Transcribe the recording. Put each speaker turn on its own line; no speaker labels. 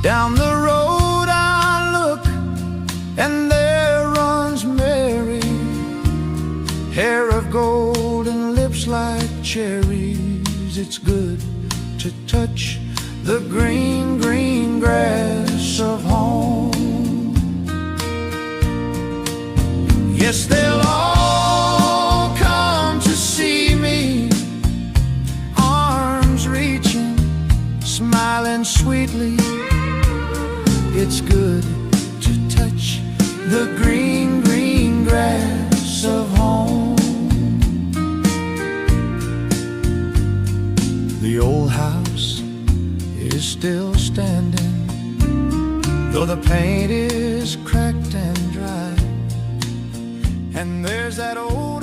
Down the road I look, and there runs Mary, hair of gold and lips like cherries. It's good to touch the green, green grass of home. Yes, they'll all come to see me, arms reaching, smiling sweetly. It's good to touch the green, green grass of home. The old house is still standing, though the paint is cracked and dry. And there's that old